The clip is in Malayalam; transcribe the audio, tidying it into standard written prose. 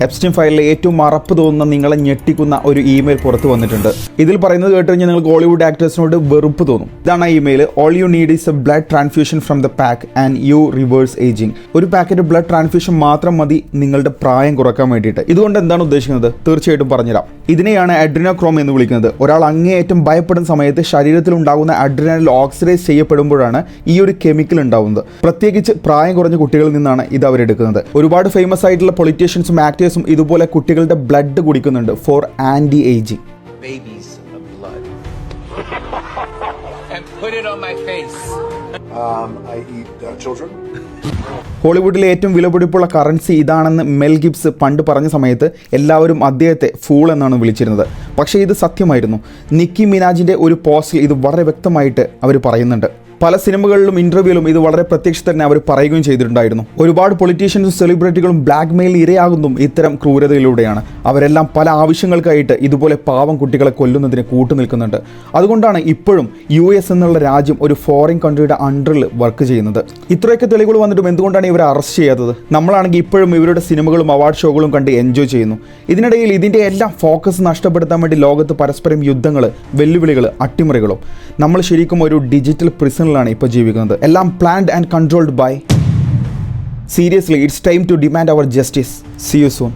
എപ്സ്റ്റീൻ ഫയലിലെ ഏറ്റവും മറപ്പ് തോന്നുന്ന നിങ്ങളെ ഞെട്ടിക്കുന്ന ഒരു ഇമെയിൽ പുറത്തു വന്നിട്ടുണ്ട്. ഇതിൽ പറയുന്നത് കേട്ട് കഴിഞ്ഞാൽ നിങ്ങൾക്ക് ഹോളിവുഡ് ആക്ടേഴ്സിനോട് വെറുപ്പ് തോന്നും. ഇതാണ് ആ email. All you need is a blood transfusion from the pack and you reverse ageing. ഒരു പാക്കറ്റ് ബ്ലഡ് ട്രാൻസ്ഫ്യൂഷൻ മാത്രം മതി നിങ്ങളുടെ പ്രായം കുറക്കാൻ വേണ്ടിയിട്ട്. ഇതുകൊണ്ട് എന്താണ് ഉദ്ദേശിക്കുന്നത്? തീർച്ചയായിട്ടും പറഞ്ഞുതരാം. ഇതിനെയാണ് അഡ്രിനോക്രോം എന്ന് വിളിക്കുന്നത്. ഒരാൾ അങ്ങേയറ്റം ഭയപ്പെടുന്ന സമയത്ത് ശരീരത്തിൽ ഉണ്ടാകുന്ന അഡ്രിനൽ ഓക്സിഡൈസ് ചെയ്യപ്പെടുമ്പോഴാണ് ഈ ഒരു കെമിക്കൽ ഉണ്ടാവുന്നത്. പ്രത്യേകിച്ച് പ്രായം കുറഞ്ഞ കുട്ടികളിൽ നിന്നാണ് ഇത് അവരെടുക്കുന്നത്. ഒരുപാട് ഫേമസ് ആയിട്ടുള്ള പൊളിറ്റീഷ്യൻസും ആക്ടേഴ്സും ഇതുപോലെ കുട്ടികളുടെ ബ്ലഡ് കുടിക്കുന്നുണ്ട് ഫോർ ആന്റി ഏജിങ്. ഹോളിവുഡിലെ ഏറ്റവും വിലപിടിപ്പുള്ള കറൻസി ഇതാണെന്ന് മെൽ ഗിബ്സ് പണ്ട് പറഞ്ഞ സമയത്ത് എല്ലാവരും അദ്ദേഹത്തെ ഫൂൾ എന്നാണ് വിളിച്ചിരുന്നത്. പക്ഷേ ഇത് സത്യമായിരുന്നു. നിക്കി മിനാജിൻ്റെ ഒരു പോസ്റ്റിൽ ഇത് വളരെ വ്യക്തമായിട്ട് അവർ പറയുന്നുണ്ട്. പല സിനിമകളിലും ഇൻ്റർവ്യൂവിലും ഇത് വളരെ പ്രത്യക്ഷത്തിൽ തന്നെ അവർ പറയുകയും ചെയ്തിട്ടുണ്ടായിരുന്നു. ഒരുപാട് പൊളിറ്റീഷ്യൻസും സെലിബ്രിറ്റികളും ബ്ലാക്ക് മെയിൽ ഇരയാകുന്നതും ഇത്തരം ക്രൂരതയിലൂടെയാണ്. അവരെല്ലാം പല ആവശ്യങ്ങൾക്കായിട്ട് ഇതുപോലെ പാവം കുട്ടികളെ കൊല്ലുന്നതിന് കൂട്ടുനിൽക്കുന്നുണ്ട്. അതുകൊണ്ടാണ് ഇപ്പോഴും US എന്നുള്ള രാജ്യം ഒരു ഫോറിൻ കൺട്രിയുടെ അണ്ടറിൽ വർക്ക് ചെയ്യുന്നത്. ഇത്രയൊക്കെ തെളിവുകൾ വന്നിട്ടും എന്തുകൊണ്ടാണ് ഇവരെ അറസ്റ്റ് ചെയ്യാത്തത്? നമ്മളാണെങ്കിൽ ഇപ്പോഴും ഇവരുടെ സിനിമകളും അവാർഡ് ഷോകളും കണ്ട് എൻജോയ് ചെയ്യുന്നു. ഇതിനിടയിൽ ഇതിൻ്റെ എല്ലാം ഫോക്കസ് നഷ്ടപ്പെടുത്താൻ വേണ്ടി ലോകത്ത് പരസ്പരം യുദ്ധങ്ങൾ, വെല്ലുവിളികൾ, അട്ടിമറികളും. നമ്മൾ ശരിക്കും ഒരു ഡിജിറ്റൽ പ്രിസണിലാണ് ഇപ്പോൾ ജീവിക്കുന്നത്. എല്ലാം planned and controlled by. Seriously, it's time to demand our justice. See you soon.